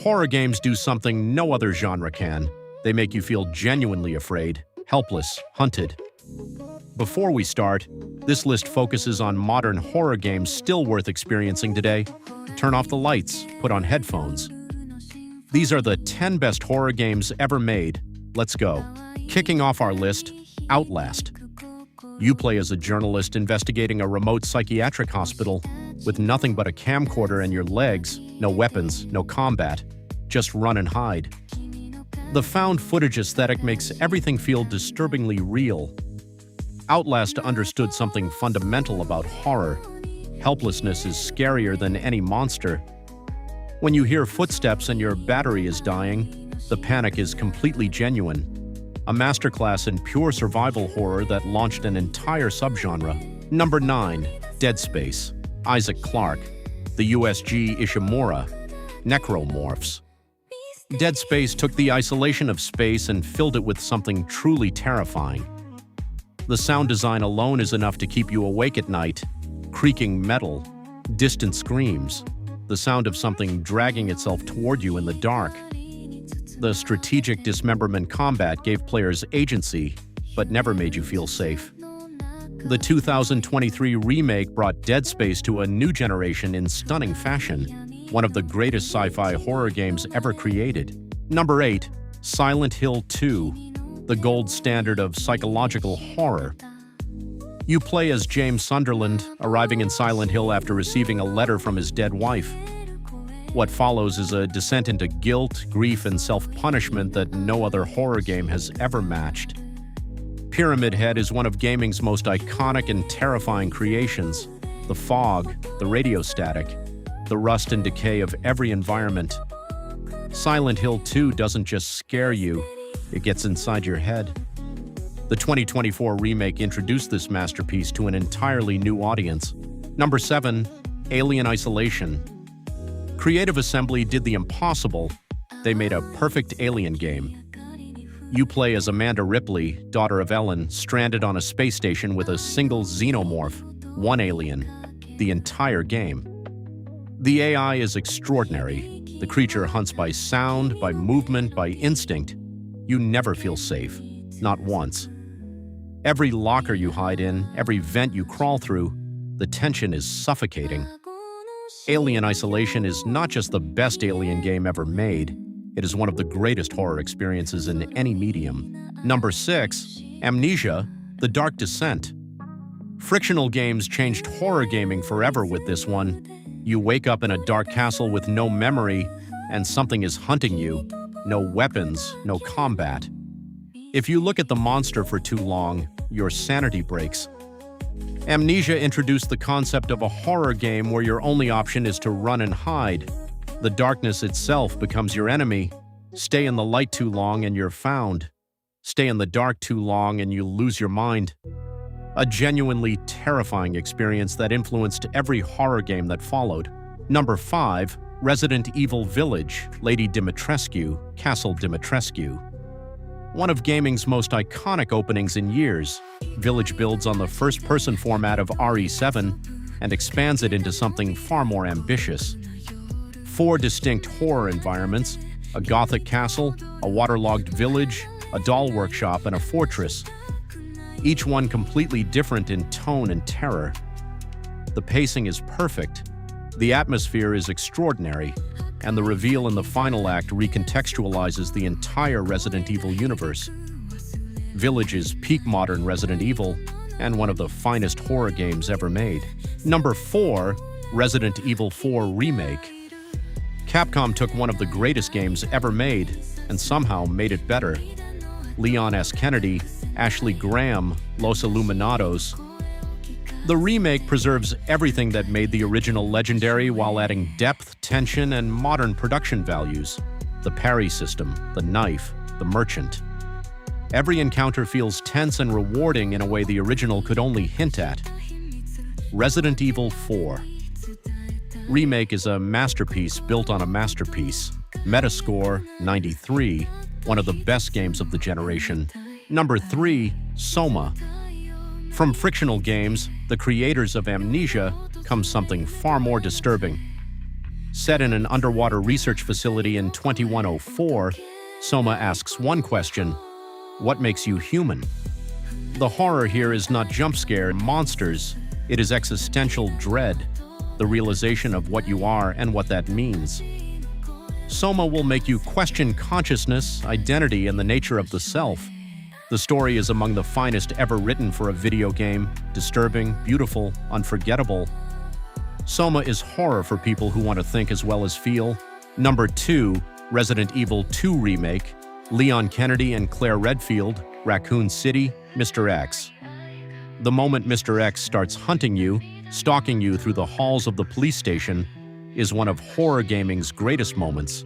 Horror games do something no other genre can. They make you feel genuinely afraid, helpless, hunted. Before we start, this list focuses on modern horror games still worth experiencing today. Turn off the lights, put on headphones. These are the 10 best horror games ever made. Let's go. Kicking off our list, Outlast. You play as a journalist investigating a remote psychiatric hospital with nothing but a camcorder and your legs, no weapons, no combat, just run and hide. The found footage aesthetic makes everything feel disturbingly real. Outlast understood something fundamental about horror. Helplessness is scarier than any monster. When you hear footsteps and your battery is dying, the panic is completely genuine. A masterclass in pure survival horror that launched an entire subgenre. Number 9. Dead Space. Isaac Clarke. The USG Ishimura. Necromorphs. Dead Space took the isolation of space and filled it with something truly terrifying. The sound design alone is enough to keep you awake at night. Creaking metal, distant screams, the sound of something dragging itself toward you in the dark. The strategic dismemberment combat gave players agency, but never made you feel safe. The 2023 remake brought Dead Space to a new generation in stunning fashion, one of the greatest sci-fi horror games ever created. Number 8. Silent Hill 2, the gold standard of psychological horror. You play as James Sunderland, arriving in Silent Hill after receiving a letter from his dead wife. What follows is a descent into guilt, grief, and self-punishment that no other horror game has ever matched. Pyramid Head is one of gaming's most iconic and terrifying creations. The fog, the radio static, the rust and decay of every environment. Silent Hill 2 doesn't just scare you, it gets inside your head. The 2024 remake introduced this masterpiece to an entirely new audience. Number 7. Alien Isolation. Creative Assembly did the impossible. They made a perfect Alien game. You play as Amanda Ripley, daughter of Ellen, stranded on a space station with a single xenomorph, one alien, the entire game. The AI is extraordinary. The creature hunts by sound, by movement, by instinct. You never feel safe, not once. Every locker you hide in, every vent you crawl through, the tension is suffocating. Alien Isolation is not just the best Alien game ever made, it is one of the greatest horror experiences in any medium. Number 6. Amnesia, The Dark Descent. Frictional games changed horror gaming forever with this one. You wake up in a dark castle with no memory, and something is hunting you. No weapons, no combat. If you look at the monster for too long, your sanity breaks. Amnesia introduced the concept of a horror game where your only option is to run and hide. The darkness itself becomes your enemy. Stay in the light too long and you're found. Stay in the dark too long and you lose your mind. A genuinely terrifying experience that influenced every horror game that followed. Number 5. Resident Evil Village, Lady Dimitrescu, Castle Dimitrescu. One of gaming's most iconic openings in years, Village builds on the first-person format of RE7 and expands it into something far more ambitious. 4 distinct horror environments, a gothic castle, a waterlogged village, a doll workshop, and a fortress. Each one completely different in tone and terror. The pacing is perfect, the atmosphere is extraordinary, and the reveal in the final act recontextualizes the entire Resident Evil universe. Village is peak modern Resident Evil, and one of the finest horror games ever made. Number 4. Resident Evil 4 Remake. Capcom took one of the greatest games ever made, and somehow made it better. Leon S. Kennedy, Ashley Graham, Los Illuminados. The remake preserves everything that made the original legendary while adding depth, tension, and modern production values. The parry system, the knife, the merchant. Every encounter feels tense and rewarding in a way the original could only hint at. Resident Evil 4. Remake is a masterpiece built on a masterpiece. Metascore, 93, one of the best games of the generation. Number 3. SOMA. From frictional games, the creators of Amnesia, comes something far more disturbing. Set in an underwater research facility in 2104, SOMA asks one question: what makes you human? The horror here is not jump scare monsters, it is existential dread, the realization of what you are and what that means. SOMA will make you question consciousness, identity, and the nature of the self. The story is among the finest ever written for a video game, disturbing, beautiful, unforgettable. SOMA is horror for people who want to think as well as feel. Number 2, Resident Evil 2 Remake, Leon Kennedy and Claire Redfield, Raccoon City, Mr. X. The moment Mr. X starts hunting you, stalking you through the halls of the police station, is one of horror gaming's greatest moments.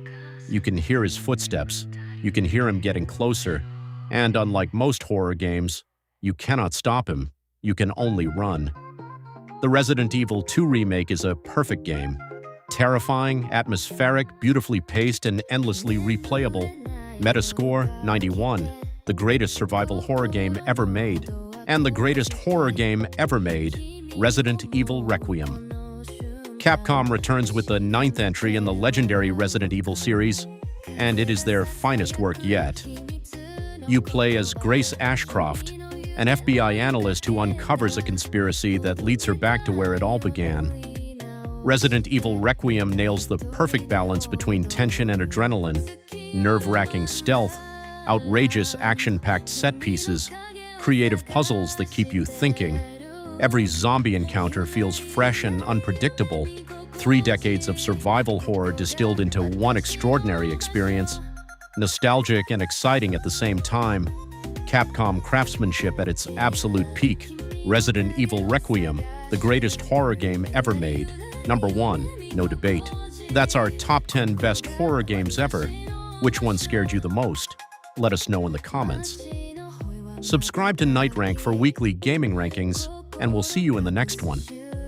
You can hear his footsteps, you can hear him getting closer, and unlike most horror games, you cannot stop him, you can only run. The Resident Evil 2 Remake is a perfect game. Terrifying, atmospheric, beautifully paced, and endlessly replayable. Metascore, 91. The greatest survival horror game ever made. And the greatest horror game ever made, Resident Evil Requiem. Capcom returns with the 9th entry in the legendary Resident Evil series, and it is their finest work yet. You play as Grace Ashcroft, an FBI analyst who uncovers a conspiracy that leads her back to where it all began. Resident Evil Requiem nails the perfect balance between tension and adrenaline, nerve-wracking stealth, outrageous action-packed set pieces, creative puzzles that keep you thinking. Every zombie encounter feels fresh and unpredictable. 3 decades of survival horror distilled into one extraordinary experience. Nostalgic and exciting at the same time. Capcom craftsmanship at its absolute peak. Resident Evil Requiem, the greatest horror game ever made. Number 1, no debate. That's our top 10 best horror games ever. Which one scared you the most? Let us know in the comments. Subscribe to Night Rank for weekly gaming rankings, and we'll see you in the next one.